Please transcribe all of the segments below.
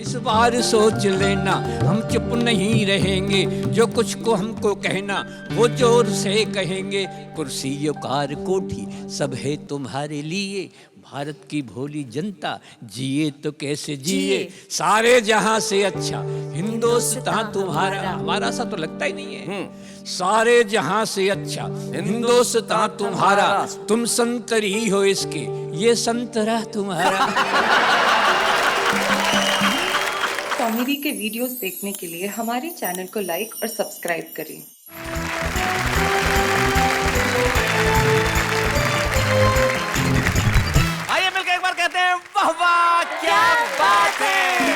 इस बार सोच लेना, हम चुप नहीं रहेंगे, जो कुछ को हमको कहना वो जोर से कहेंगे। कुर्सी कार कोठी सब है तुम्हारे लिए, भारत की भोली जनता जिए तो कैसे जिए। सारे जहां से अच्छा हिंदुस्तान तुम्हारा, हमारा सा तो लगता ही नहीं है। सारे जहां से अच्छा हिंदुस्तान तुम्हारा, तुम संतरी हो इसके, ये संतरा तुम्हारा। कॉमेडी के वीडियोस देखने के लिए हमारे चैनल को लाइक और सब्सक्राइब करें। आइए मिलकर एक बार कहते हैं वाह वाह क्या बात है।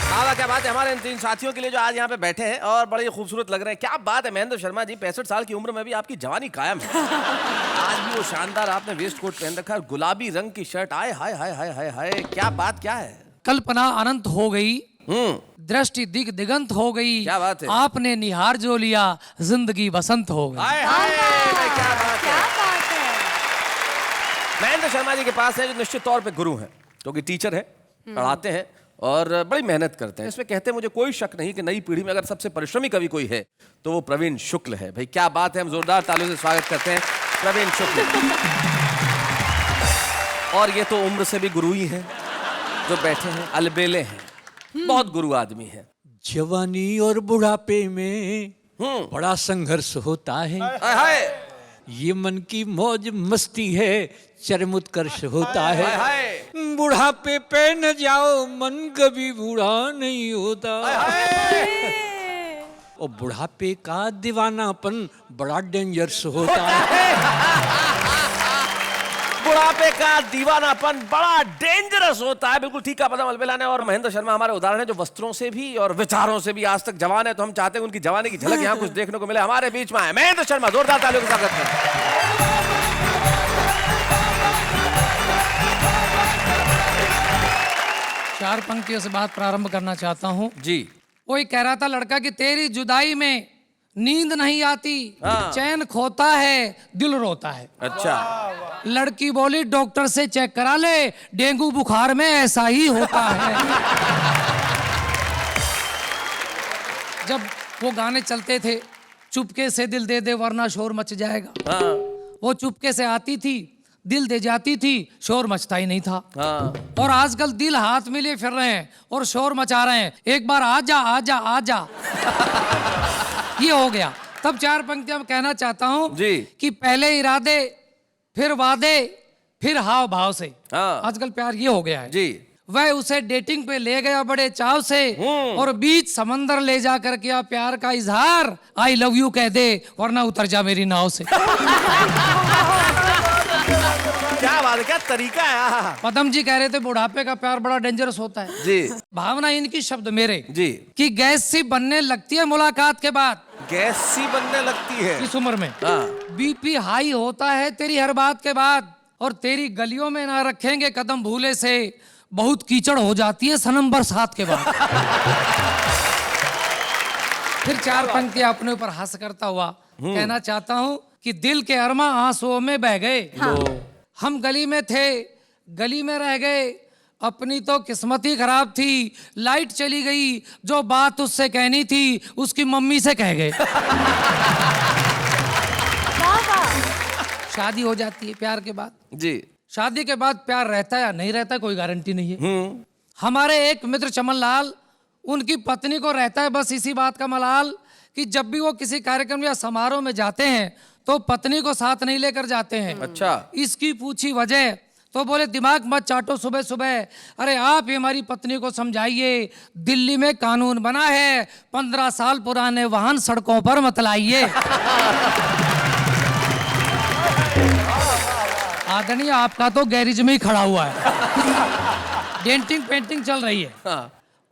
वाह वाह क्या बात है हमारे इन तीन साथियों के लिए जो आज यहाँ पे बैठे हैं और बड़े खूबसूरत लग रहे हैं। क्या बात है महेंद्र शर्मा जी, 65 साल की उम्र में भी आपकी जवानी कायम है। आज भी वो शानदार आपने वेस्ट कोट पहन रखा है, गुलाबी रंग की शर्ट, आए हाय हाय हाय हाय हाय, क्या बात क्या है। कल्पना अनंत हो गई, दृष्टि दिग दिगंत हो गई। क्या बात है। आपने निहार जो लिया, जिंदगी बसंत हो गई। हाय हाय क्या बात है। महेंद्र शर्मा जी के पास है जो निश्चित तौर पे गुरु हैं, क्योंकि टीचर है, पढ़ाते हैं और बड़ी मेहनत करते हैं। इसमें कहते हैं मुझे कोई शक नहीं कि नई पीढ़ी में अगर सबसे परिश्रमी कवि कोई है तो वो प्रवीण शुक्ल है। भाई क्या बात है, हम जोरदार तालियों से स्वागत करते हैं प्रवीण शुक्ल। और ये तो उम्र से भी गुरु ही हैं जो बैठे हैं, अलबेले हैं, बहुत गुरु आदमी है। जवानी और बुढ़ापे में बड़ा संघर्ष होता है, हाय हाय ये मन की मौज मस्ती है, चरम उत्कर्ष होता है। हाय बुढ़ापे पे न जाओ, मन कभी बूढ़ा नहीं होता। और बुढ़ापे का दीवानापन बड़ा डेंजरस होता है। बुढ़ापे का दीवानापन बड़ा डेंजरस होता है। बिल्कुल ठीक कहा पदम अलबेला ने। और महेंद्र शर्मा हमारे उदाहरण है जो वस्त्रों से भी और विचारों से भी आज तक जवान है, तो हम चाहते हैं उनकी जवानी की झलक यहाँ कुछ देखने को मिले। हमारे बीच में है महेंद्र शर्मा, जोरदार तालियों के स्वागत करें। चार पंक्तियों से बात प्रारंभ करना चाहता हूँ जी। कोई कह रहा था लड़का कि तेरी जुदाई में नींद नहीं आती, चैन खोता है, दिल रोता है। अच्छा। लड़की बोली डॉक्टर से चेक करा ले, डेंगू बुखार में ऐसा ही होता है। जब वो गाने चलते थे, चुपके से दिल दे दे वरना शोर मच जाएगा, वो चुपके से आती थी, दिल दे जाती थी, शोर मचता ही नहीं था। और आजकल दिल हाथ में लिए फिर रहे हैं और शोर मचा रहे हैं, एक बार आजा आजा आजा। ये हो गया। तब चार पंक्तियां कहना चाहता हूं कि पहले इरादे, फिर वादे, फिर हाव भाव से। आजकल प्यार ये हो गया है जी। वह उसे डेटिंग पे ले गया बड़े चाव से और बीच समंदर ले जाकर किया प्यार का इजहार, आई लव यू कह दे वरना उतर जा मेरी नाव से। क्या बात है, क्या तरीका है। पदम जी कह रहे थे बुढ़ापे का प्यार बड़ा डेंजरस होता है जी। भावना इनकी शब्द मेरे जी कि गैस सी बनने लगती है मुलाकात के बाद, गैस सी बनने लगती है इस उम्र में। बीपी हाई होता है तेरी हर बात के बाद, और तेरी गलियों में ना रखेंगे कदम भूले से, बहुत कीचड़ हो जाती है सनम बरसात के बाद। फिर चार पंक्तियां अपने ऊपर हंस करता हुआ कहना चाहता हूँ कि दिल के अरमा आंसुओं में बह गए, हम गली में थे गली में रह गए, अपनी तो किस्मत ही खराब थी, लाइट चली गई, जो बात उससे कहनी थी उसकी मम्मी से कह गए। शादी हो जाती है प्यार के बाद जी। शादी के बाद प्यार रहता है या नहीं रहता कोई गारंटी नहीं है। हमारे एक मित्र चमन लाल, उनकी पत्नी को रहता है बस इसी बात का मलाल कि जब भी वो किसी कार्यक्रम या समारोह में जाते हैं तो पत्नी को साथ नहीं लेकर जाते हैं। अच्छा। इसकी पूछी वजह तो बोले दिमाग मत चाटो सुबह सुबह, अरे आप ही हमारी पत्नी को समझाइए, दिल्ली में कानून बना है 15 साल पुराने वाहन सड़कों पर मत लाइए। आदरणीय आपका तो गैरेज में ही खड़ा हुआ है, डेंटिंग पेंटिंग चल रही है।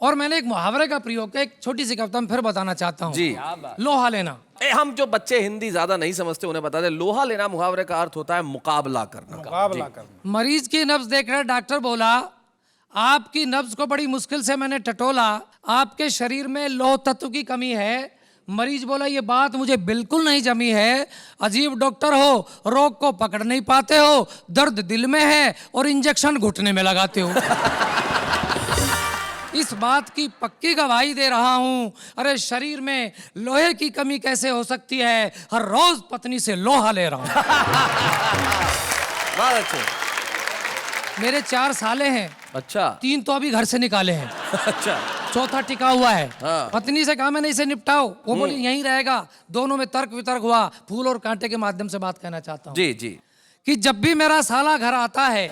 और मैंने एक मुहावरे का प्रयोग किया, एक छोटी सी कविता में फिर बताना चाहता हूँ। जी। लोहा लेना। हम जो बच्चे हिंदी ज्यादा नहीं समझते उन्हें बता दें, लोहा लेना मुहावरे का अर्थ होता है मुकाबला करना। मुकाबला करना। मरीज की नब्ज देखकर डॉक्टर बोला, आपकी नब्ज को बड़ी मुश्किल से मैंने टटोला, आपके शरीर में लौह तत्व की कमी है। मरीज बोला ये बात मुझे बिल्कुल नहीं जमी है, अजीब डॉक्टर हो, रोग को पकड़ नहीं पाते हो, दर्द दिल में है और इंजेक्शन घुटने में लगाते हो। इस बात की पक्की गवाही दे रहा हूं। अरे शरीर में लोहे की कमी कैसे हो सकती है, हर रोज पत्नी से लोहा ले रहा हूं। बहुत अच्छे। मेरे 4 साले हैं, अच्छा 3 तो अभी घर से निकाले हैं, अच्छा चौथा टिका हुआ है। हाँ। पत्नी से कहा मैंने इसे निपटाओ, वो बोली यहीं रहेगा। दोनों में तर्क वितर्क हुआ। फूल और कांटे के माध्यम से बात कहना चाहता हूँ जी जी। कि जब भी मेरा साला घर आता है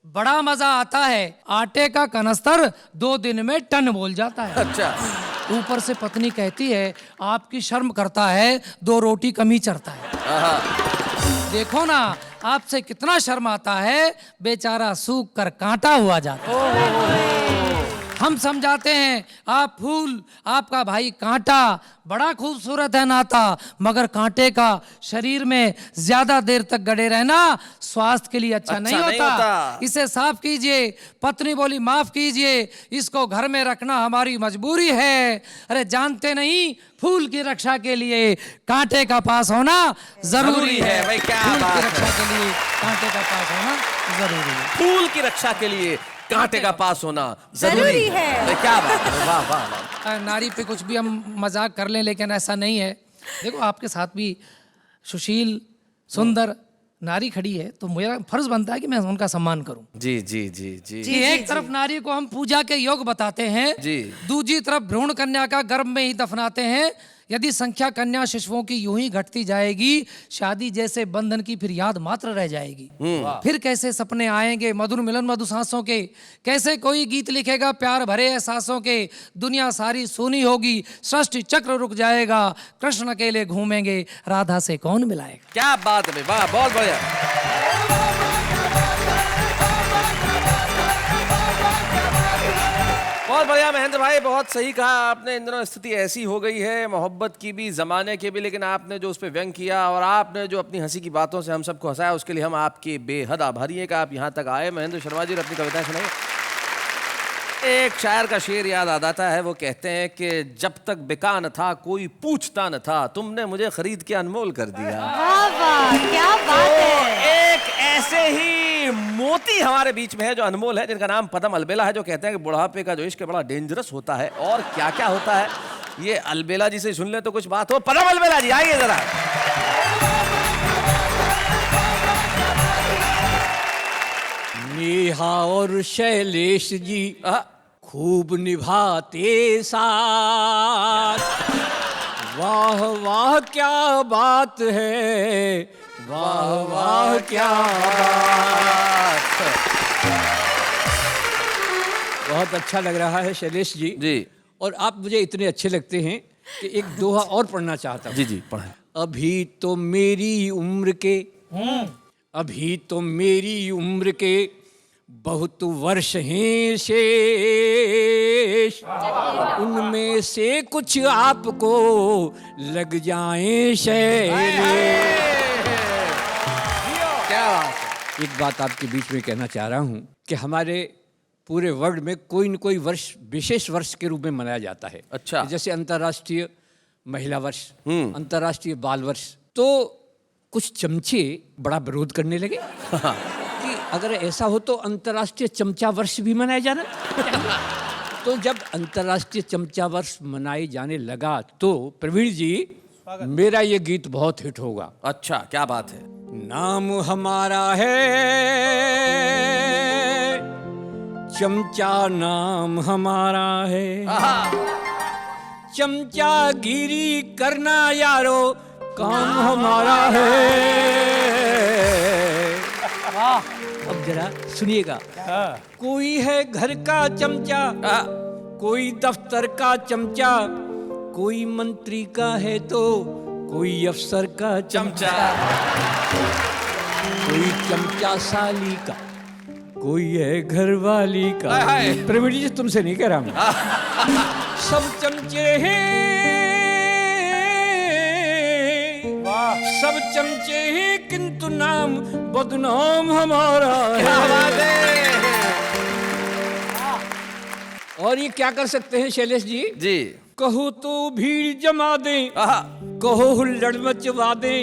बड़ा मजा आता है। आटे का कनस्तर 2 दिन में टन बोल जाता है। अच्छा ऊपर से पत्नी कहती है आपकी शर्म करता है, 2 रोटी कम ही चढ़ता है। आहा। देखो ना आपसे कितना शर्म आता है, बेचारा सूख कर कांटा हुआ जाता है। हम समझाते हैं आप फूल, आपका भाई कांटा, बड़ा खूबसूरत है नाता, मगर कांटे का शरीर में ज्यादा देर तक गड़े रहना स्वास्थ्य के लिए अच्छा नहीं होता। इसे साफ कीजिए। पत्नी बोली माफ कीजिए, इसको घर में रखना हमारी मजबूरी है। अरे जानते नहीं फूल की रक्षा के लिए कांटे का पास होना जरूरी है। भाई क्या फूल बात की है। रक्षा के लिए कांटे का पास होना जरूरी है। फूल की रक्षा के लिए कांटे का पास होना जरूरी है। भाई क्या बात है। वाह वाह वाह। नारी पे कुछ भी हम मजाक कर लें, लेकिन ऐसा नहीं है। देखो आपके साथ भी सुशील सुंदर नारी खड़ी है, तो मेरा फर्ज बनता है कि मैं उनका सम्मान करूं। जी जी जी जी कि एक तरफ नारी को हम पूजा के योग बताते हैं, जी। दूसरी तरफ भ्रूण कन्या का गर्भ में ही दफनाते हैं। यदि संख्या कन्या शिशुओं की यूं ही घटती जाएगी, शादी जैसे बंधन की फिर याद मात्र रह जाएगी। फिर कैसे सपने आएंगे मधुर मिलन मधु सांसों के, कैसे कोई गीत लिखेगा प्यार भरे एहसासों के। दुनिया सारी सूनी होगी, सृष्टि चक्र रुक जाएगा, कृष्ण अकेले घूमेंगे, राधा से कौन मिलाएगा। क्या बात है भाई, वाह बहुत बढ़िया। बहुत बढ़िया महेंद्र भाई, बहुत सही कहा आपने। इन दिनों स्थिति ऐसी हो गई है, मोहब्बत की भी जमाने की भी, लेकिन आपने जो उस पर व्यंग किया और आपने जो अपनी हंसी की बातों से हम सबको हंसाया, उसके लिए हम आपके बेहद आभारी हैं कि आप यहाँ तक आए। महेंद्र शर्मा जी, और अपनी कविताएं सुनाइए। एक शायर का शेर याद आ जाता है, वो कहते हैं कि जब तक बिका न था कोई पूछता न था, तुमने मुझे खरीद के अनमोल कर दिया। वाह वाह क्या बात है। एक ऐसे ही मोती हमारे बीच में है जो अनमोल है, जिनका नाम पदम अलबेला है, जो कहते हैं कि बुढ़ापे का जो इश्क बड़ा डेंजरस होता है। और क्या क्या होता है ये अलबेला जी से सुन ले तो कुछ बात हो। पदम अलबेला जी आइए जरा। नेहा और शैलेश जी खूब निभाते साथ, वाह वाह क्या बात है, वाह वाह क्या बात। बहुत अच्छा लग रहा है शैलेश जी। जी और आप मुझे इतने अच्छे लगते हैं कि एक दोहा और पढ़ना चाहता हूँ। जी जी पढ़ें। अभी तो मेरी उम्र के, अभी तो मेरी उम्र के बहुत वर्ष हैं शेष, उनमें से कुछ आपको लग जाएं शैलेश। क्या बात है। एक बात आपके बीच में कहना चाह रहा हूँ कि हमारे पूरे वर्ल्ड में कोई न कोई वर्ष विशेष वर्ष के रूप में मनाया जाता है। अच्छा। जैसे अंतर्राष्ट्रीय महिला वर्ष, अंतर्राष्ट्रीय बाल वर्ष। तो कुछ चमचे बड़ा विरोध करने लगे कि अगर ऐसा हो तो अंतर्राष्ट्रीय चमचा वर्ष भी मनाया जाना। तो जब अंतर्राष्ट्रीय चमचा वर्ष मनाए जाने लगा तो प्रवीण जी मेरा ये गीत बहुत हिट होगा। अच्छा क्या बात है। नाम हमारा है चमचा, नाम हमारा है चमचागिरी करना यारो, काम हमारा है। अब जरा सुनिएगा। कोई है घर का चमचा, कोई दफ्तर का चमचा, कोई मंत्री का है तो कोई अफसर का चमचा। कोई चमचा साली का, कोई है घर वाली का। हाय। प्रवीण जी तुमसे नहीं कह रहा मैं। सब चमचे हैं, सब चमचे हैं, किंतु नाम बदनाम हमारा है। और ये क्या कर सकते हैं शैलेश जी? जी कहो तो भीड़ जमा दें, कहो हुल्लड़ मचवा दें,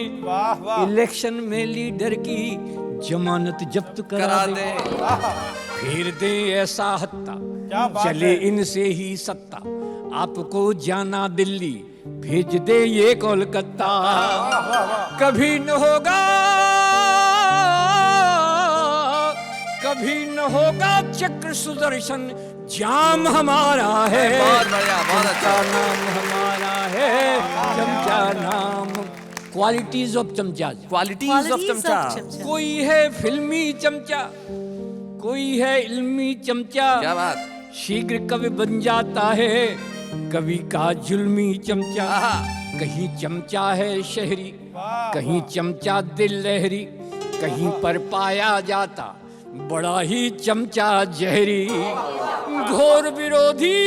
इलेक्शन में लीडर की जमानत जब्त करा दें, फेर दे ऐसा हत्ता, चले इनसे ही सत्ता, आपको जाना दिल्ली भेज दे ये कोलकाता। कभी न होगा, कभी न होगा चक्र सुदर्शन, जाम हमारा है। बहुत बढ़िया, बहुत अच्छा। चमचा नाम हमारा है, चमचा नाम। क्वालिटीज ऑफ चमचा। क्वालिटीज ऑफ चमचा। कोई है फिल्मी चमचा, कोई है इल्मी चमचा। क्या बात। शीघ्र कवि बन जाता है, कवि का जुल्मी चमचा। आहा। कहीं चमचा है शहरी, कहीं चमचा दिल लहरी, कहीं पर पाया जाता बड़ा ही चमचा जहरी। घोर विरोधी,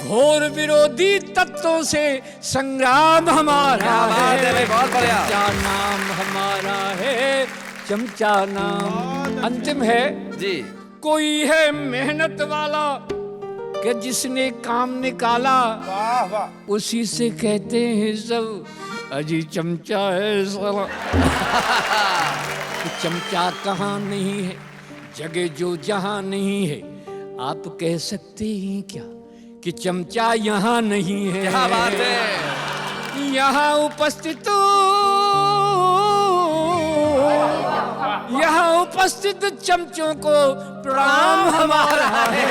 घोर विरोधी तत्वों से संग्राम हमारा है। बहुत बढ़िया। चमचा नाम हमारा है, चमचा नाम। अंतिम है जी। कोई है मेहनत वाला कि जिसने काम निकाला, उसी से कहते हैं सब अजी चमचा है साला। चमचा कहाँ नहीं है, जगह जो जहाँ नहीं है, आप कह सकते हैं क्या कि चमचा यहाँ नहीं है। क्या बात है। यहाँ उपस्थित, यहाँ उपस्थित चमचों को प्रणाम हमारा है।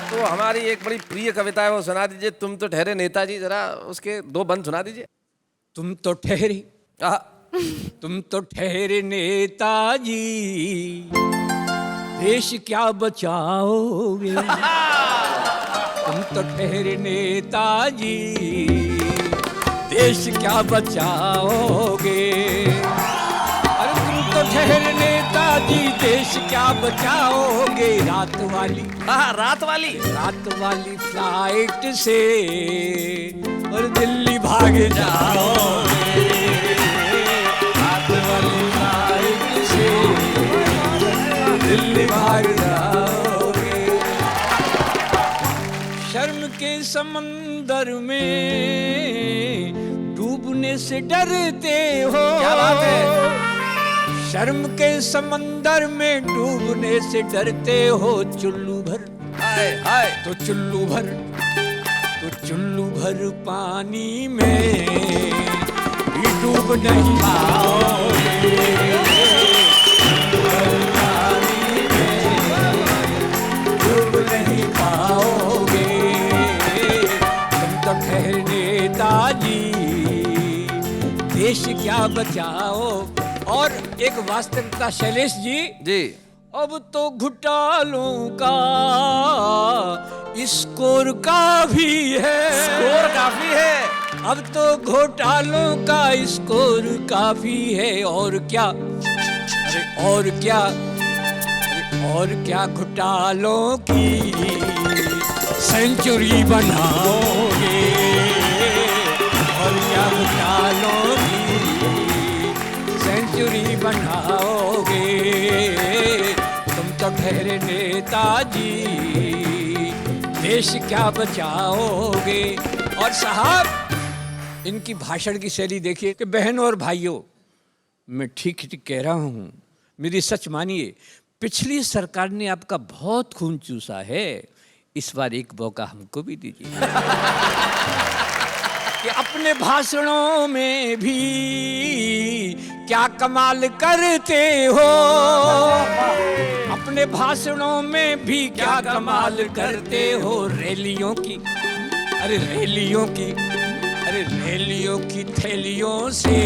तो हमारी एक बड़ी प्रिय कविता है, वो सुना दीजिए। तुम तो ठहरे नेताजी, जरा उसके 2 बंद सुना दीजिए। तुम तो ठहरे, आहा। तुम तो ठहरे नेताजी, देश क्या बचाओगे। तुम तो ठहरे नेताजी, देश क्या बचाओगे। अरे तुम तो ठहरे नेताजी, देश क्या बचाओगे। रात वाली, रात वाली, रात वाली फ्लाइट से और दिल्ली भाग जाओगे। रात वाली फ्लाइट से दिल्ली भाग जाओगे। शर्म के समंदर में डूबने से डरते हो। क्या बात है। शर्म के समंदर में डूबने से डरते हो। चुल्लू भर, हाय हाय। तो चुल्लू भर, तो चुल्लू भर पानी में भी डूब नहीं पाओगे। चुल्लू भर पानी में डूब नहीं पाओगे। तुम तो ठहरे नेताजी, देश क्या बचाओ। और एक वास्तविकता शैलेश जी, अब तो घोटालों का स्कोर काफी है। स्कोर काफी है। अब तो घोटालों का स्कोर काफी है। और क्या, अरे और क्या, अरे और क्या घोटालों की सेंचुरी बनाओगे। और क्या घोटालों की सेंचुरी बनाओगे। तुम तो ठहरे नेताजी, देश क्या बचाओगे। और साहब, इनकी भाषण की शैली देखिए कि बहनों और भाइयों, मैं ठीक ठीक कह रहा हूँ, मेरी सच मानिए। पिछली सरकार ने आपका बहुत खून चूसा है, इस बार एक मौका हमको भी दीजिए। कि अपने भाषणों में भी क्या कमाल करते हो। अपने भाषणों में भी क्या कमाल करते हो। रैलियों की, अरे रैलियों की, अरे रैलियों की थैलियों से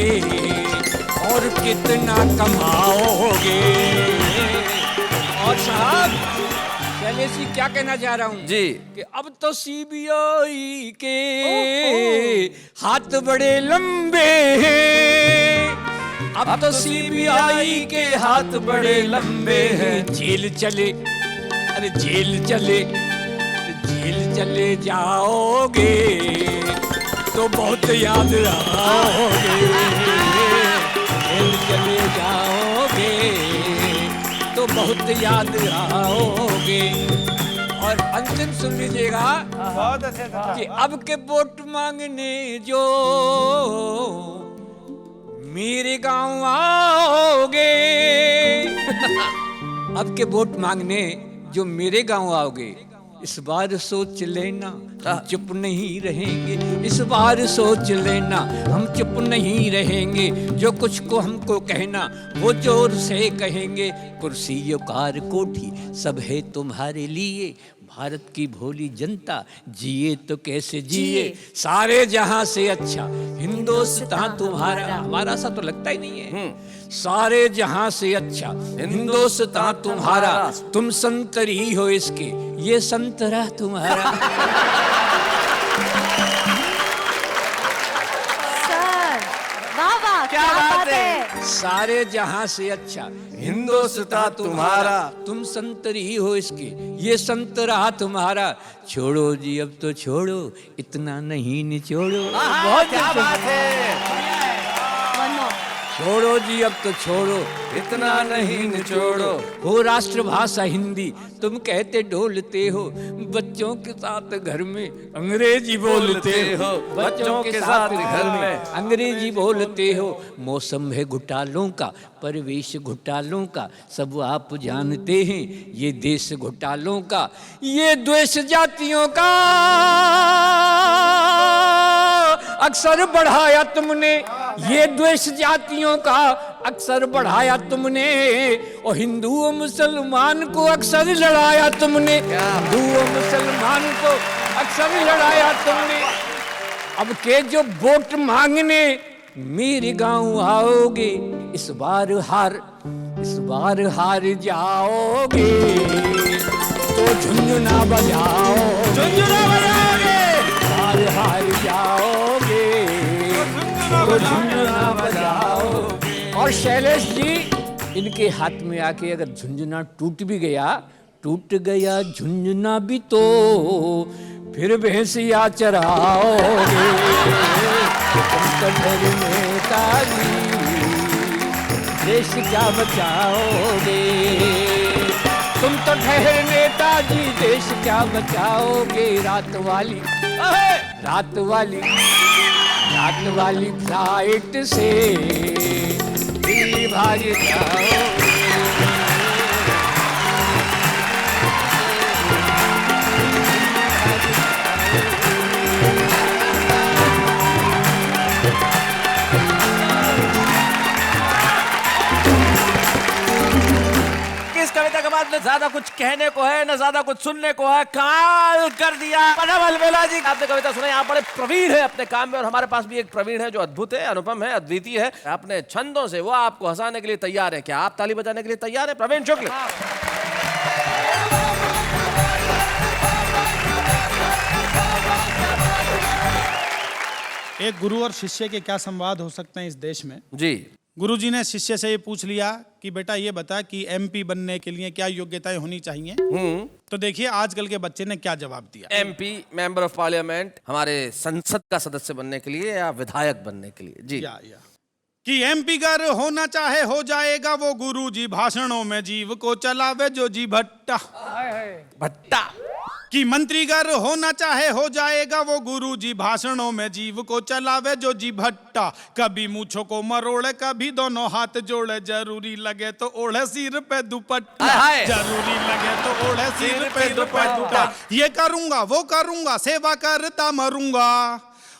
और कितना कमाओगे। और साहब, शैलेश जी क्या कहना चाह रहा हूँ जी कि अब तो सीबीआई के हाथ बड़े लंबे हैं। अब तो सीबीआई के हाथ बड़े लंबे हैं। जेल चले, अरे जेल चले, जेल चले जाओगे तो बहुत याद आओगे। जेल चले जाओगे तो बहुत याद आओगे। और अंतिम सुन लीजिएगा कि अब के वोट मांगने जो मेरे गांव आओगे। अब के वोट मांगने जो मेरे गांव आओगे, इस बार सोच लेना हम चुप नहीं रहेंगे। इस बार सोच लेना हम चुप नहीं रहेंगे। जो कुछ को हमको कहना वो जोर से कहेंगे। कुर्सी कार कोठी सब है तुम्हारे लिए। भारत की भोली जनता जिए तो कैसे जिए। सारे जहां से अच्छा हिंदुस्तान तुम्हारा। हमारा सा तो लगता ही नहीं है। सारे जहां से अच्छा हिंदुस्तान तुम्हारा। तुम संतरी हो इसके, ये संतरा तुम्हारा। सर वाह वाह क्या बात है। सारे जहां से अच्छा हिंदुस्तान तुम्हारा। तुम संतरी हो इसके, ये संतरा तुम्हारा। छोड़ो जी अब तो छोड़ो, इतना नहीं निचोड़ो। बहुत क्या बात है। One more. छोड़ो जी अब तो छोड़ो, इतना नहीं निचोड़ो। हो राष्ट्रभाषा हिंदी तुम कहते ढोलते हो। बच्चों के साथ घर में अंग्रेजी बोलते हो। बच्चों के साथ घर में अंग्रेजी बोलते हो। मौसम है घोटालों का, परिवेश घोटालों का, सब आप जानते हैं। ये देश घोटालों का, ये द्वेष जातियों का अक्सर बढ़ाया तुमने। ये द्वेष जातियों का अक्सर बढ़ाया तुमने। और हिंदू और मुसलमान को अक्सर लड़ाया तुमने। हिंदू और मुसलमान को अक्सर लड़ाया तुमने। अब के जो वोट मांगने मेरे गांव आओगे, इस बार हार जाओगे। तो झुंझुना बजाओ, झुंझुना बजाओगे। हार जाओगे, तो झुंझुना बजाओ। और शैलेश जी, इनके हाथ में आके अगर झुंझुना टूट भी गया, टूट गया झुंझुना भी तो फिर भैंसिया चराओगे। तुम तो मेरे नेताजी देश क्या बचाओगे। तुम तो ठहर नेताजी देश क्या बचाओगे। रात वाली फ्लाइट से दिल्ली भाग जाओ। इस कविता के बाद न ज्यादा कुछ कहने को है, न ज्यादा कुछ सुनने को है। काल कर दिया। अलबेला जी, आपने कविता सुनाई, आप बड़े प्रवीण है अपने काम में। और हमारे पास भी एक प्रवीण है जो अद्भुत है, अनुपम है, अद्वितीय है अपने छंदों से। वो आपको हंसाने के लिए तैयार है। क्या आप ताली बजाने के लिए तैयार है? प्रवीण शुक्ल। एक गुरु और शिष्य के क्या संवाद हो सकते हैं इस देश में। जी। गुरुजी ने शिष्य से ये पूछ लिया कि बेटा ये बता कि एमपी बनने के लिए क्या योग्यताएं होनी चाहिए। तो देखिए आजकल के बच्चे ने क्या जवाब दिया। एमपी, मेंबर ऑफ पार्लियामेंट, हमारे संसद का सदस्य बनने के लिए या विधायक बनने के लिए। जी। या। कि एमपी गर होना चाहे हो जाएगा वो गुरुजी भाषणों में जीव को चलावे जो जी भट्टा। कि मंत्रीगर होना चाहे हो जाएगा वो गुरुजी भाषणों में जीव को चलावे जो जी भट्टा। कभी मूछों को मरोड़े, कभी दोनों हाथ जोड़े। जरूरी लगे तो ओढ़े सिर पे दुपट्टा। जरूरी लगे तो ओढ़े सिर पे दुपट्टा। ये करूंगा वो करूंगा, सेवा करता मरूंगा।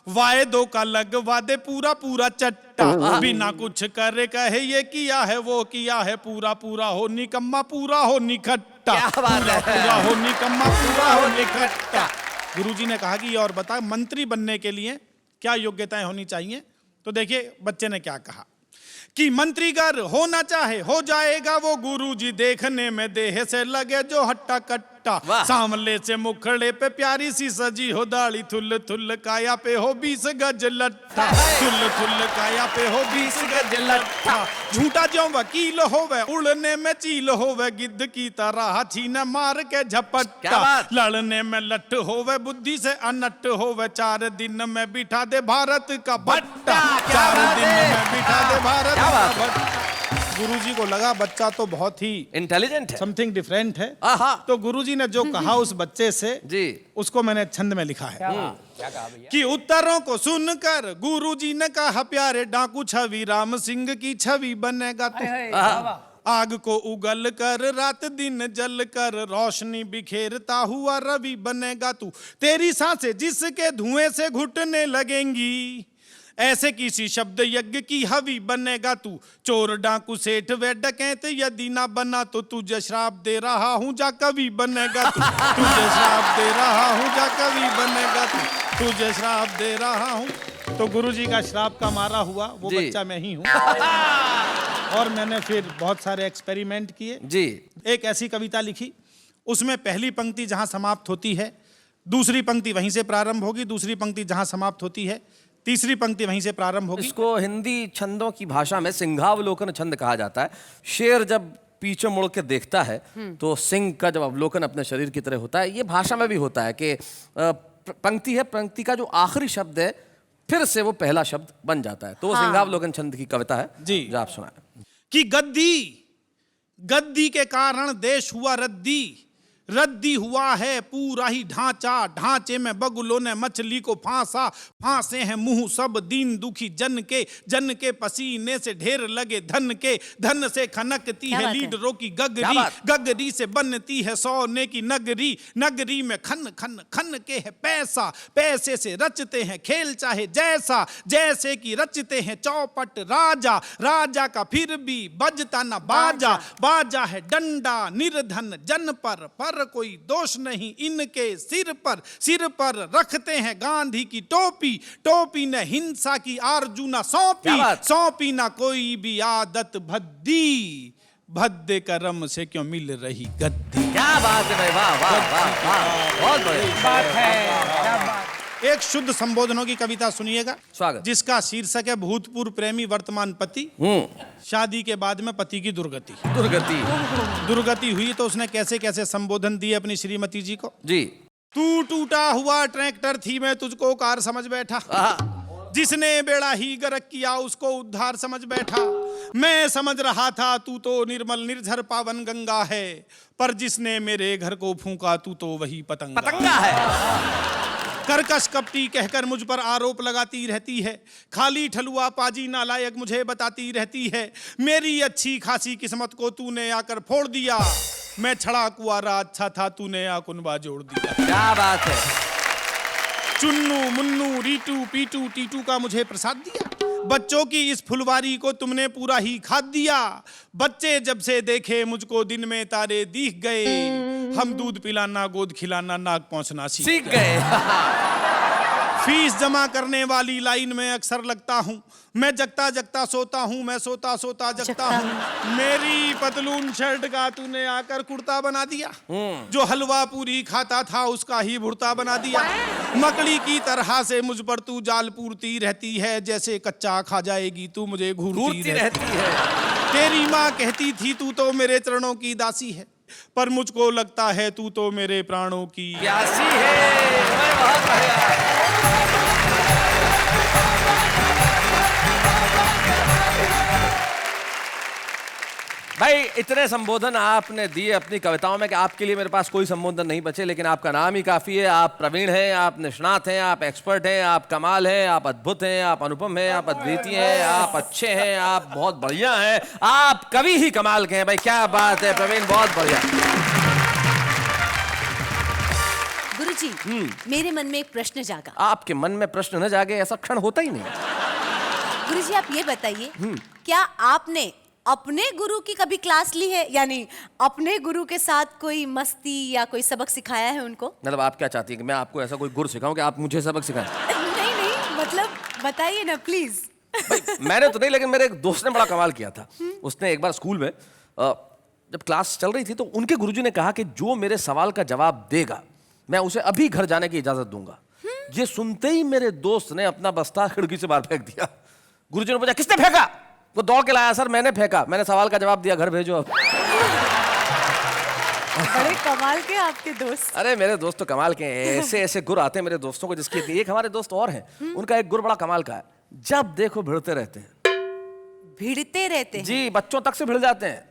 वायदों का लगवा दे पूरा पूरा चट्टा। बिना कुछ करे कहे ये किया है वो किया है। पूरा पूरा हो निकम्मा, पूरा हो निखट्टा। पूरा हो निकम्मा, पूरा हो निखट्टा। गुरुजी ने कहा कि ये और बता मंत्री बनने के लिए क्या योग्यताएं होनी चाहिए। तो देखिए बच्चे ने क्या कहा कि मंत्रीगर होना चाहे हो जाएगा वो गुरुजी। देखने में देह से लगे जो हट्टा कट्टा। सांवले से मुखड़े पे प्यारी सी सजी हो दाढ़ी। थुल थुल काया पे हो 20 गज लट्ठा। थुल थुल काया पे हो 20 गज लट्ठा। झूठा जो वकील होवे, उड़ने में चील होवे। गिद्ध की तरह छीने मार के झपट्टा। लड़ने में लट होवे, बुद्धि से अनट होवे। 4 दिन में बिठा दे भारत का भट्टा। 4 दिन में बिठा दे भारत का भट्टा। गुरुजी को लगा बच्चा तो बहुत ही इंटेलिजेंट है। समथिंग डिफरेंट है। आहा। तो गुरुजी ने जो कहा उस बच्चे से जी। उसको मैंने छंद में लिखा है कि उत्तरों को सुनकर गुरुजी ने कहा प्यारे डाकू छवि राम सिंह की छवि बनेगा तू। आग को उगल कर रात दिन जल कर रोशनी बिखेरता हुआ रवि बनेगा तू। तेरी सांसें जिसके धुएं से घुटने लगेंगी ऐसे किसी शब्द यज्ञ की हवि बनेगा तू। चोर डाकू सेठ व डकैत यदि ना बना तो तुझे श्राप दे रहा हूँ जा कवि बनेगा तू। तुझे श्राप दे रहा हूँ जा कवि बनेगा तू। तुझे श्राप दे रहा हूँ। तो गुरुजी का श्राप का मारा हुआ वो जी। बच्चा मैं ही हूँ। और मैंने फिर बहुत सारे एक्सपेरिमेंट किए जी। एक ऐसी कविता लिखी उसमें पहली पंक्ति जहां समाप्त होती है दूसरी पंक्ति वहीं से प्रारंभ होगी, दूसरी पंक्ति जहां समाप्त होती है तीसरी पंक्ति वहीं से प्रारंभ होगी। इसको हिंदी छंदों की भाषा में सिंहावलोकन छंद कहा जाता है। शेर जब पीछे मुड़ के देखता है तो सिंह का जब अवलोकन अपने शरीर की तरह होता है। ये भाषा में भी होता है कि पंक्ति है, पंक्ति का जो आखिरी शब्द है फिर से वो पहला शब्द बन जाता है। तो वो सिंहावलोकन छंद की कविता है जी। जो आप सुनाए। कि गद्दी के कारण देश हुआ रद्दी हुआ है पूरा ही ढांचा। ढांचे में बगुलों ने मछली को फांसा। फांसे हैं मुंह सब दीन दुखी जन के पसीने से ढेर लगे धन से खनकती है लीडरों की गगरी से बनती है सोने की नगरी में खन के है पैसे से रचते हैं खेल चाहे जैसे कि रचते हैं चौपट राजा का फिर भी बजता न बाजा है डंडा निर्धन जन पर कोई दोष नहीं इनके सिर पर रखते हैं गांधी की टोपी ने हिंसा की आरजू न सौंपी ना कोई भी आदत भद्दे करम से क्यों मिल रही गद्दी। क्या बात है भाई, वाह वाह वाह वाह, बहुत बढ़िया। एक शुद्ध संबोधनों की कविता सुनिएगा स्वागत। जिसका शीर्षक है भूतपूर्व प्रेमी वर्तमान पति। शादी के बाद में पति की दुर्गति हुई तो उसने कैसे कैसे संबोधन दिए अपनी श्रीमती जी को। जी। तू टूटा हुआ ट्रैक्टर थी मैं तुझको कार समझ बैठा। जिसने बेड़ा ही गर्क किया उसको उद्धार समझ बैठा। मैं समझ रहा था तू तो निर्मल निर्झर पावन गंगा है पर जिसने मेरे घर को फूंका तू तो वही पतंगा है। कर्कश कपटी कहकर मुझ पर आरोप लगाती रहती है। खाली ठलुआ पाजी नालायक मुझे बताती रहती है। मेरी अच्छी खासी किस्मत को तूने आकर फोड़ दिया। मैं छड़ा कुआरा अच्छा था तूने आकुनबा जोड़ दिया। क्या बात है। चुन्नू मुन्नू रीटू पीटू टीटू का मुझे प्रसाद दिया। बच्चों की इस फुलवारी को तुमने पूरा ही खाद दिया। बच्चे जब से देखे मुझको दिन में तारे दिख गए। हम दूध पिलाना गोद खिलाना नाक पहुंचना सीख गए। फीस जमा करने वाली लाइन में अक्सर लगता हूँ। मैं जगता जगता सोता हूँ मैं सोता सोता जगता हूँ। मेरी पतलून शर्ट का तूने आकर कुर्ता बना दिया। जो हलवा पूरी खाता था उसका ही भुर्ता बना दिया। मकड़ी की तरह से मुझ पर तू जाल पूरती रहती है। जैसे कच्चा खा जाएगी तू मुझे घूरती रहती है। तेरी माँ कहती थी तू तो मेरे चरणों की दासी है पर मुझको लगता है तू तो मेरे प्राणों की प्यासी है। बहुत बढ़िया। भाई इतने संबोधन आपने दिए अपनी कविताओं में कि आपके लिए मेरे पास कोई संबोधन नहीं बचे। लेकिन आपका नाम ही काफ़ी है। आप प्रवीण हैं, आप निष्णात हैं, आप एक्सपर्ट हैं, आप कमाल हैं, आप अद्भुत हैं, आप अनुपम हैं, आप अद्वितीय हैं, आप अच्छे हैं, आप बहुत बढ़िया हैं, आप कवि ही कमाल के हैं। भाई क्या बात है प्रवीण, बहुत बढ़िया। गुरुजी, मेरे मन में एक प्रश्न जागा। आपके मन में प्रश्न न जागे ऐसा क्षण होता ही नहीं। गुरुजी आप ये बताइए क्या आपने अपने गुरु की कभी क्लास ली है, यानी अपने गुरु के साथ कोई मस्ती या कोई सबक सिखाया है उनको? मतलब आप क्या चाहती हैं कि मैं आपको ऐसा कोई गुर सिखाऊं कि आप मुझे सबक सिखाएं? नहीं मतलब बताइए ना प्लीज। मैंने तो नहीं, लेकिन मेरे एक दोस्त ने बड़ा कमाल किया था। उसने एक बार स्कूल में जब क्लास चल रही थी तो उनके गुरुजी ने कहा कि जो मेरे सवाल का जवाब देगा मैं उसे अभी घर जाने की इजाजत दूंगा। ये सुनते ही मेरे दोस्त ने अपना बस्ता खिड़की से बाहर फेंक दिया। गुरुजी ने पूछा किसने फेंका? वो दौड़ के लाया, सर मैंने फेंका, मैंने सवाल का जवाब दिया, घर भेजो। बड़े कमाल के आपके दोस्त। अरे मेरे दोस्त तो कमाल के हैं। ऐसे ऐसे गुर आते हैं मेरे दोस्तों को जिसके एक हमारे दोस्त और हैं, उनका एक गुर बड़ा कमाल का है। जब देखो भिड़ते रहते हैं। भिड़ते रहते हैं। जी, बच्चों तक से भिड़ जाते हैं।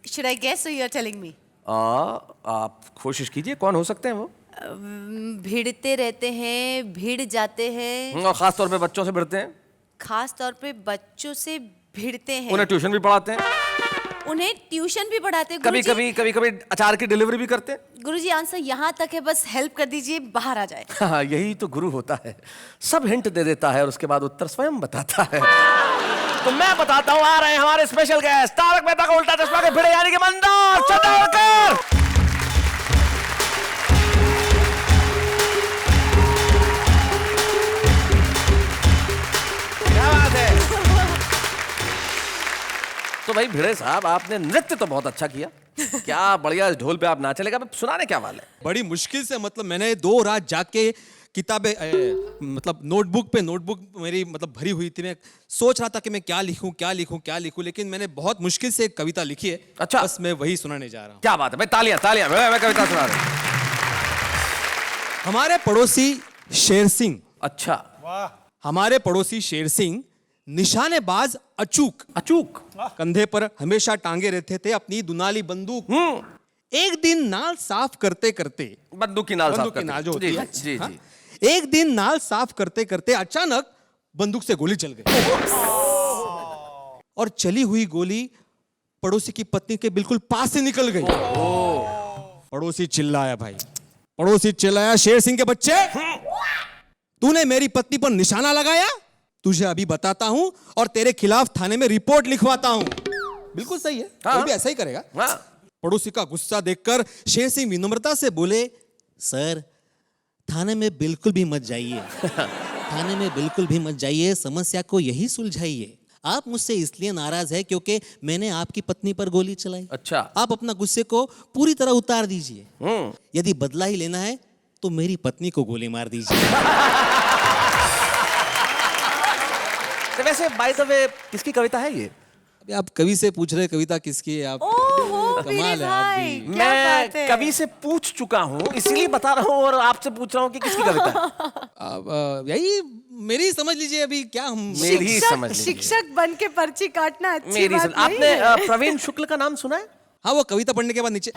Should I guess or you're telling me? आप कोशिश कीजिए, कौन हो सकते हैं वो? भिड़ते रहते हैं, भिड़ जाते हैं, और खास तौर पे बच्चों से भिड़ते हैं, खास तौर पे बच्चों से भिड़ते हैं, उन्हें ट्यूशन भी पढ़ाते हैं, उन्हें ट्यूशन भी पढ़ाते हैं। कभी कभी अचार की डिलीवरी भी करते हैं। गुरुजी आंसर यहाँ तक है, बस हेल्प कर दीजिए, बाहर आ जाए। हाँ, यही तो गुरु होता है, सब हिंट दे देता है और उसके बाद उत्तर स्वयं बताता है। तो मैं बताता हूँ, आ रहे हैं हमारे स्पेशल गेस्ट, तारक मेहता का उल्टा चश्मा के भिड़े यानी कि मंदार चंद्रावकर। क्या बात है। तो भाई भिड़े साहब, आपने नृत्य तो बहुत अच्छा किया, क्या बढ़िया ढोल पे आप नाचे, लेकिन सुनाने क्या वाले? बड़ी मुश्किल से, मतलब मैंने 2 रात जाके किताबें मतलब नोटबुक मेरी मतलब भरी हुई थी। मैं सोच रहा था कि मैं क्या लिखूं, लेकिन मैंने बहुत मुश्किल से एक कविता लिखी है। अच्छा। बस मैं वही सुनाने जा रहा हूँ। क्या बात है भाई, तालियां, मैं कविता सुना रहा हूं। हमारे पड़ोसी शेर सिंह, अच्छा, हमारे पड़ोसी शेर सिंह निशानेबाज अचूक कंधे पर हमेशा टांगे रहते थे अपनी दुनाली बंदूक। एक दिन नाल साफ करते करते, बंदूक की नाल साफ करते, जो होती है, जी, हाँ? जी। एक दिन नाल साफ करते करते अचानक बंदूक से गोली चल गई और चली हुई गोली पड़ोसी की पत्नी के बिल्कुल पास से निकल गई। पड़ोसी चिल्लाया, भाई पड़ोसी चिल्लाया, शेर सिंह के बच्चे, तूने मेरी पत्नी पर निशाना लगाया, तुझे अभी बताता हूं और तेरे खिलाफ थाने में रिपोर्ट लिखवाता हूं। बिल्कुल सही है, हाँ। कोई भी ऐसा ही करेगा। हाँ। पड़ोसी का गुस्सा देखकर शेर सिंह विनम्रता से बोले, सर थाने में बिल्कुल भी मत जाइए, थाने में बिल्कुल भी मत जाइए, समस्या को यही सुलझाइए। आप मुझसे इसलिए नाराज है क्योंकि मैंने आपकी पत्नी पर गोली चलाई। अच्छा। आप अपना गुस्से को पूरी तरह उतार दीजिए। यदि बदला ही लेना है तो मेरी पत्नी को गोली मार दीजिए। तो वैसे बाय द वे किसकी कविता है ये? अभी आप कवि से पूछ रहे कविता किसकी है? आप ओहो, कमाल है आप भी। मैं कवि से पूछ चुका हूँ, इसलिए बता रहा हूँ और आपसे पूछ रहा हूँ कि किसकी कविता है। यही मेरी समझ लीजिए, अभी क्या हम मेरी समझ लीजिए। शिक्षक बन के पर्ची काटना अच्छी मेरी बात नहीं आपने है। प्रवीण शुक्ल का नाम सुना है? हाँ, वो कविता पढ़ने के बाद नीचे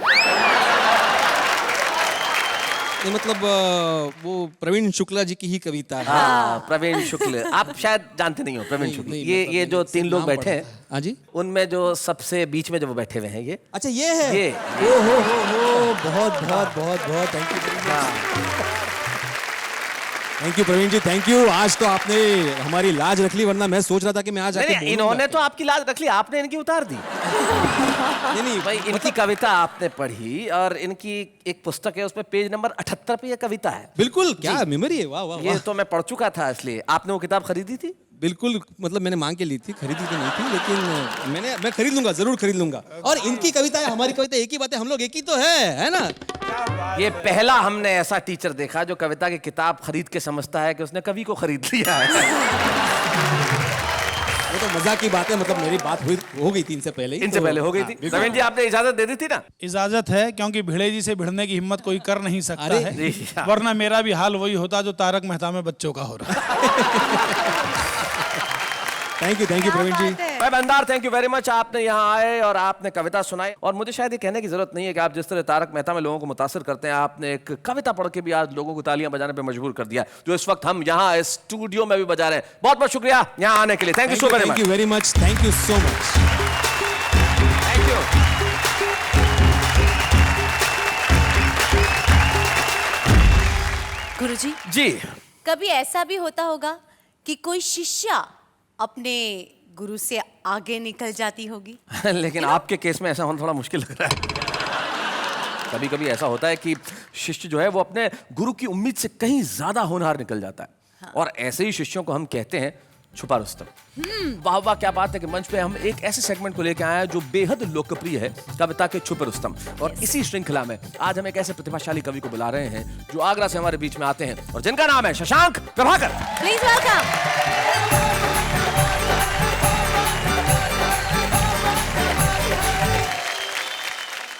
नहीं, मतलब वो प्रवीण शुक्ला जी की ही कविता है। हाँ, प्रवीण शुक्ल, आप शायद जानते नहीं हो प्रवीण शुक्ल। ये जो 3 लोग बैठे हैं, हाँ जी, उनमें जो सबसे बीच में जो वो बैठे हुए हैं, ये अच्छा ये है। ये हो बहुत thank you Praveen ji, thank you. आज तो आपने हमारी लाज रख ली, वरना मैं सोच रहा था कि मैं आज आके नहीं, इन्होंने तो आपकी लाज रख ली, आपने इनकी उतार दी। नहीं भाई इनकी कविता आपने पढ़ी और इनकी एक पुस्तक है, उसमें पेज नंबर 78 पे ये कविता है। बिल्कुल, क्या मेमोरी है, वाह वाह ये वाह। तो मैं पढ़ चुका था, इसलिए आपने वो किताब खरीदी थी? बिल्कुल, मतलब मैंने मांग के ली थी, खरीदी तो नहीं थी, लेकिन मैं खरीद लूंगा, जरूर खरीद लूंगा। और इनकी कविता है, हमारी कविता एक ही बात है, हम लोग एक ही तो है ना? ये पहला हमने ऐसा टीचर देखा जो कविता की किताब खरीद के समझता है कि उसने कवि को खरीद लिया है। वो तो मजाक की बात है, मतलब मेरी बात हो गई थी इनसे पहले ही। इनसे पहले हो गई थी। रवीन जी, आपने इजाजत दे दी थी ना? इजाजत है, क्योंकि भिड़े जी से भिड़ने की हिम्मत कोई कर नहीं सकता अरे, है, वरना मेरा भी हाल वही होता जो तारक मेहता में बच्चों का हो रहा है। थैंक यू प्रवीण जी। भाई बंदार, थैंक यू वेरी मच, आपने यहाँ आए और आपने कविता सुनाई। और मुझे शायद ये कहने की जरूरत नहीं है कि आप जिस तरह तारक मेहता में लोगों को मुतासिर करते हैं, आपने एक कविता पढ़ के भी आज लोगों को तालियां बजाने पे मजबूर कर दिया, जो इस वक्त हम यहाँ इस स्टूडियो में भी बजा रहे हैं। बहुत बहुत शुक्रिया यहाँ आने के लिए। Thank you so very much. Thank you very much, thank you so much. Thank you. Guruji ji, कभी ऐसा भी होता होगा कि कोई शिष्या अपने गुरु से आगे निकल जाती होगी? लेकिन आपके केस में ऐसा होना थोड़ा मुश्किल लग रहा है। कभी कभी ऐसा होता है कि शिष्य जो है वो अपने गुरु की उम्मीद से कहीं ज्यादा होनहार निकल जाता है। हाँ। और ऐसे ही शिष्यों को हम कहते हैं छुपा रुस्तम। वाह वाह, क्या बात है कि मंच पे हम एक ऐसे सेगमेंट को लेकर आए हैं जो बेहद लोकप्रिय है, कविता के छुपे रुस्तम। और इसी श्रृंखला में आज हम एक ऐसे प्रतिभाशाली कवि को बुला रहे हैं जो आगरा से हमारे बीच में आते हैं और जिनका नाम है शशांक प्रभाकर। Please welcome.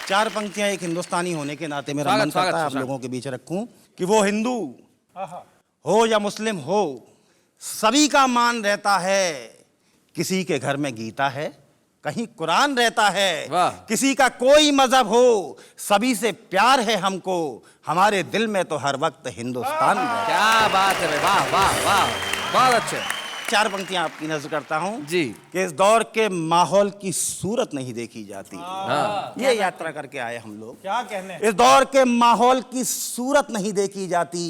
4 पंक्तियां एक हिंदुस्तानी होने के नाते मेरा मन स्वागत, करता है आप स्वागत। लोगों के बीच रखूं कि वो हिंदू हो या मुस्लिम हो, सभी का मान रहता है किसी के घर में गीता है, कहीं कुरान रहता है, वाह। किसी का कोई मजहब हो, सभी से प्यार है हमको, हमारे दिल में तो हर वक्त हिंदुस्तान है। क्या बात है, वाह वाह वाह, बहुत अच्छे। 4 पंक्तियां आपकी नजर करता हूं जी। कि इस दौर के माहौल की सूरत नहीं देखी जाती। हाँ। ये यात्रा करके आए हम लोग। क्या कहने। इस दौर के माहौल की सूरत नहीं देखी जाती,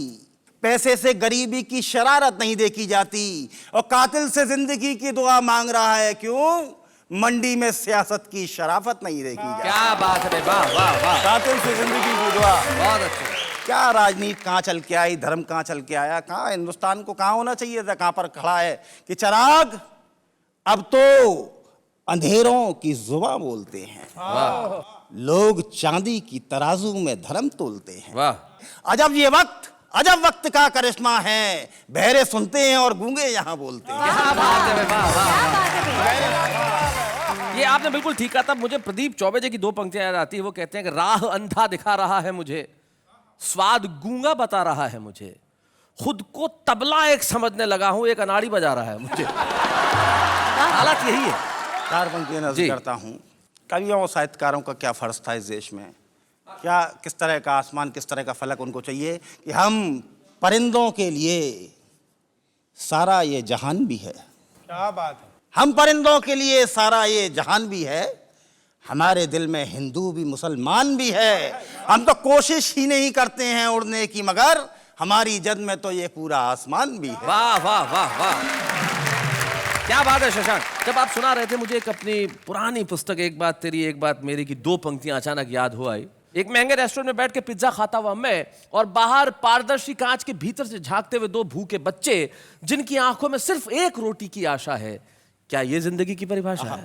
पैसे से गरीबी की शरारत नहीं देखी जाती, और कातिल से जिंदगी की दुआ मांग रहा है, क्यों? मंडी में सियासत की शराफत नहीं देखी जाती। क्या बात है, वाह वाह वाह, कातिल से जिंदगी की दुआ। बहुत अच्छे। क्या राजनीति कहाँ चल के आई, धर्म कहाँ चल के आया, कहाँ हिंदुस्तान को कहाँ होना चाहिए था, कहाँ पर खड़ा है कि चिराग अब तो अंधेरों की जुबां बोलते हैं, लोग चांदी की तराजू में धर्म तोलते हैं। वाह, अजब वक्त का करिश्मा है, बहरे सुनते हैं और गूंगे यहाँ बोलते हैं। क्या बात है, वाह वाह। ये आपने बिल्कुल ठीक कहा था। मुझे प्रदीप चौबे जी की 2 पंक्तियां याद आती है। वो कहते हैं कि राह अंधा दिखा रहा है मुझे, स्वाद गूंगा बता रहा है मुझे, खुद को तबला एक समझने लगा हूं, एक अनाड़ी बजा रहा है मुझे। हालत यही है। 4 पंक्तियां नजर करता हूँ। कवियों और साहित्यकारों का क्या फर्ज था इस देश में, क्या किस तरह का आसमान, किस तरह का फलक उनको चाहिए कि हम परिंदों के लिए सारा ये जहान भी है। क्या बात है। हम परिंदों के लिए सारा ये जहान भी है, हमारे दिल में हिंदू भी मुसलमान भी है, हम तो कोशिश ही नहीं करते हैं उड़ने की, मगर हमारी जद में तो ये पूरा आसमान भी है। वाह वाह वाह वाह, क्या बात है शशांक। जब आप सुना रहे थे मुझे एक अपनी पुरानी पुस्तक एक बात तेरी एक बात मेरी की 2 पंक्तियां अचानक याद हो आई। एक महंगे रेस्टोरेंट में बैठ के पिज्जा खाता हुआ मैं, और बाहर पारदर्शी कांच के भीतर से झांकते हुए 2 भूखे बच्चे जिनकी आंखों में सिर्फ एक रोटी की आशा है। क्या ये जिंदगी की परिभाषा है?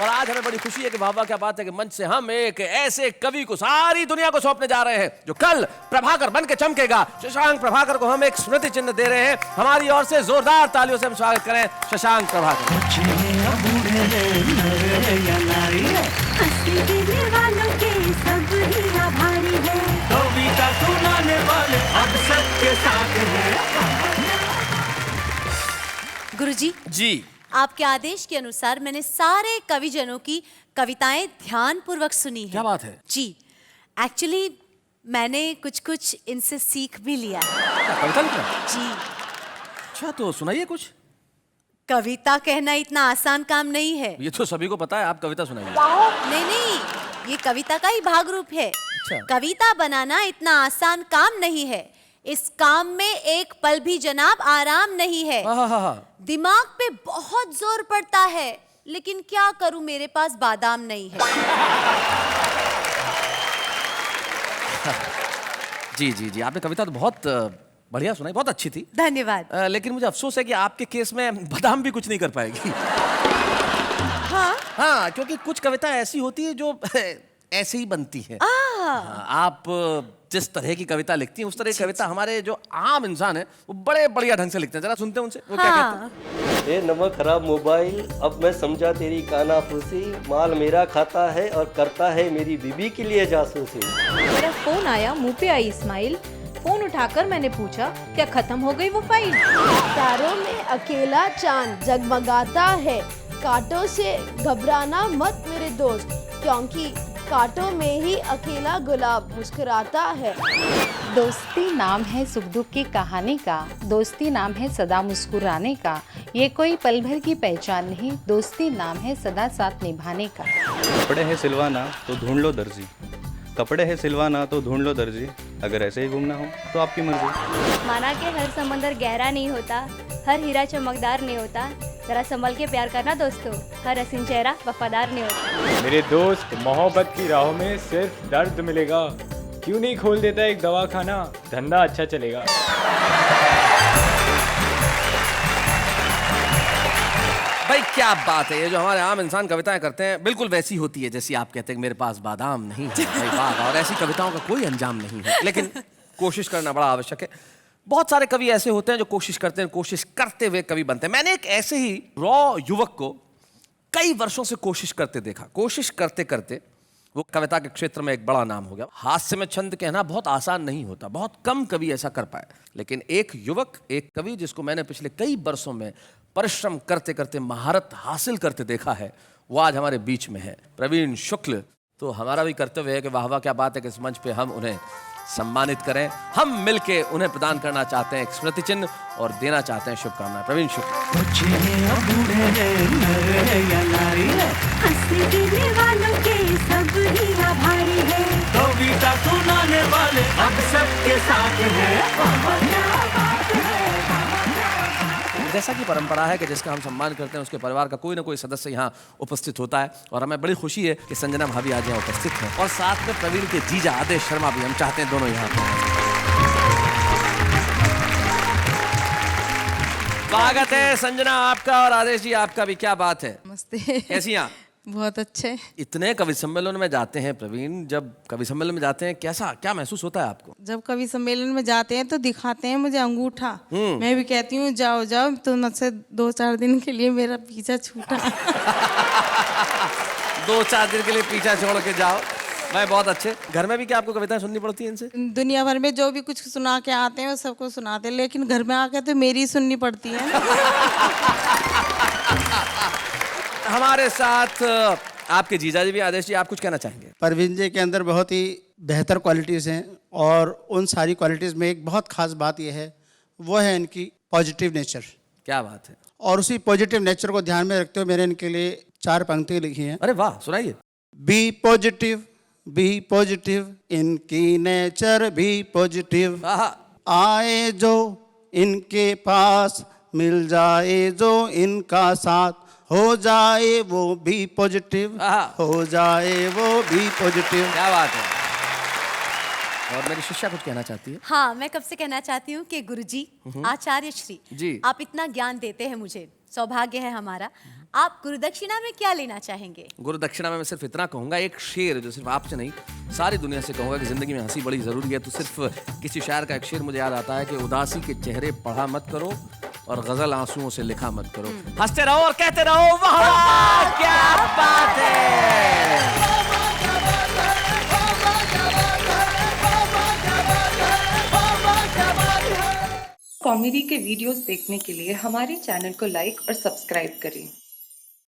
और आज हमें बड़ी खुशी है कि बाबा क्या बात है कि मंच से हम एक ऐसे कवि को सारी दुनिया को सौंपने जा रहे हैं जो कल प्रभाकर बन के चमकेगा। शशांक प्रभाकर को हम एक स्मृति चिन्ह दे रहे हैं। हमारी ओर से जोरदार तालियों से हम स्वागत करें शशांक प्रभाकर। गुरुजी जी, आपके आदेश के अनुसार मैंने सारे कविजनों की कविताएं ध्यान पूर्वक सुनी है। क्या बात है? जी, एक्चुअली मैंने कुछ इनसे सीख भी लिया है। कविता लिखना? जी, अच्छा, तो सुनाइए कुछ। कविता कहना इतना आसान काम नहीं है। ये तो सभी को पता है, आप कविता सुनाइए। नहीं, ये कविता का ही भाग रूप है। कविता बनाना इतना आसान काम नहीं है। इस काम में एक पल भी जनाब आराम नहीं है। दिमाग पे बहुत जोर पड़ता है, लेकिन क्या करूं, मेरे पास बादाम नहीं है। जी जी जी, आपने कविता तो बहुत बढ़िया सुनाई, बहुत अच्छी थी। धन्यवाद। लेकिन मुझे अफसोस है कि आपके केस में बादाम भी कुछ नहीं कर पाएगी। हाँ, क्योंकि कुछ कविता ऐसी होती है जो ऐसे ही बनती है। हाँ, आप जिस तरह की कविता लिखती हैं उस तरह की कविता हमारे जो आम इंसान है वो बड़े बढ़िया ढंग से लिखते हैं। जरा सुनते हैं उनसे, वो क्या कहते हैं। ए नमक खराब मोबाइल, अब मैं समझा तेरी कानाफूसी, माल मेरा खाता है और करता है मेरी बीबी के लिए जासूसी। मेरा फोन आया, मुंह पे आई स्माइल, फोन उठाकर मैंने पूछा क्या खत्म हो गई वो फाइल। तारों में अकेला चांद जगमगाता है, कांटों से घबराना मत मेरे दोस्त, क्योंकि कांटों में ही अकेला गुलाब मुस्कुराता है। दोस्ती नाम है सुख दुख की कहानी का, दोस्ती नाम है सदा मुस्कुराने का, ये कोई पल भर की पहचान नहीं, दोस्ती नाम है सदा साथ निभाने का। कपड़े हैं सिलवाना तो ढूंढ लो दर्जी, कपड़े हैं सिलवाना तो ढूंढ लो दर्जी, अगर ऐसे ही घूमना हो तो आपकी मर्जी। माना कि हर समंदर गहरा नहीं होता, हर हीरा चमकदार नहीं होता, जरा संभल के प्यार करना दोस्तों, हर हसीन चेहरा वफादार नहीं होता। मेरे दोस्त, मोहब्बत की राहों में सिर्फ दर्द मिलेगा, क्यों नहीं खोल देता एक दवाखाना, धंधा अच्छा चलेगा। भाई क्या बात है, ये जो हमारे आम इंसान कविताएं करते हैं बिल्कुल वैसी होती है जैसी आप कहते हैं कि मेरे पास बादाम नहीं है। भाई वाह, और ऐसी कविताओं का कोई अंजाम नहीं है, लेकिन कोशिश करना बड़ा आवश्यक है। बहुत सारे कवि ऐसे होते हैं जो कोशिश करते हैं, कोशिश करते हुए कवि बनते हैं। मैंने एक ऐसे ही रॉ युवक को कई वर्षों से कोशिश करते देखा। कोशिश करते करते वो कविता के क्षेत्र में एक बड़ा नाम हो गया। हास्य में छंद कहना बहुत आसान नहीं होता, बहुत कम कवि ऐसा कर पाए, लेकिन एक युवक, एक कवि जिसको मैंने पिछले कई बरसों में परिश्रम करते करते महारत हासिल करते देखा है, वो आज हमारे बीच में है, प्रवीण शुक्ल। तो हमारा भी कर्तव्य है कि वाह वाह क्या बात है कि इस मंच पे हम उन्हें सम्मानित करें। हम मिलके उन्हें प्रदान करना चाहते हैं एक स्मृति चिन्ह और देना चाहते हैं शुभकामनाएं। प्रवीण शुक्ल। कविता सुनाने वाले अब सबके साथ हैं। जैसा कि परंपरा है कि जिसका हम सम्मान करते हैं उसके परिवार का कोई ना कोई सदस्य यहाँ उपस्थित होता है, और हमें बड़ी खुशी है कि संजना भाभी आज यहाँ उपस्थित हैं, और साथ में प्रवीण के जीजा आदेश शर्मा भी, हम चाहते हैं दोनों यहाँ पर। स्वागत है संजना आपका और आदेश जी आपका भी। क्या बात है, नमस्ते। कैसी हैं? बहुत अच्छे। इतने कवि सम्मेलन में जाते हैं प्रवीण, जब कवि सम्मेलन में जाते हैं कैसा क्या महसूस होता है आपको? जब कवि सम्मेलन में जाते हैं तो दिखाते हैं मुझे अंगूठा, मैं भी कहती हूँ जाओ जाओ, तो मुझसे 2-4 दिन के लिए मेरा पीछा छूटा। 2-4 दिन के लिए पीछा छोड़ के जाओ। मैं बहुत अच्छे। घर में भी क्या आपको कविताएं सुननी पड़ती हैं इनसे? दुनिया भर में जो भी कुछ सुना के आते हैं वो सबको सुनाते हैं, लेकिन घर में आके तो मेरी सुननी पड़ती है। हमारे साथ आपके जीजा जी भी, आदेश जी, आप कुछ कहना चाहेंगे? प्रवीण जी के अंदर बहुत ही बेहतर क्वालिटीज़ हैं, और उन सारी क्वालिटीज़ में एक बहुत खास बात यह है, वो है इनकी पॉजिटिव नेचर। क्या बात है। और उसी पॉजिटिव नेचर को ध्यान में रखते हुए मैंने इनके लिए 4 पंक्ति लिखी हैं। अरे वाह, सुनाइए। बी पॉजिटिव, इनकी नेचर भी पॉजिटिव, आए जो इनके पास, मिल जाए जो इनका साथ, हो जाए वो भी पॉजिटिव, हो जाए वो भी पॉजिटिव। क्या बात है। और मेरी शिष्या कुछ कहना चाहती है? हाँ, मैं कब से कहना चाहती हूँ कि गुरुजी, आचार्य श्री जी, आप इतना ज्ञान देते हैं मुझे, सौभाग्य है हमारा। आप गुरुदक्षिणा में क्या लेना चाहेंगे? गुरुदक्षिणा में मैं सिर्फ इतना कहूंगा, एक शेर जो सिर्फ आपसे नहीं सारी दुनिया से कहूंगा कि जिंदगी में हंसी बड़ी जरूरी है, तो सिर्फ किसी शायर का एक शेर मुझे याद आता है कि उदासी के चेहरे पढ़ा मत करो और गजल आंसुओं से लिखा मत करो। हंसते रहो और कहते रहो वाह क्या बात है। कॉमेडी के वीडियोस देखने के लिए हमारे चैनल को लाइक और सब्सक्राइब करें।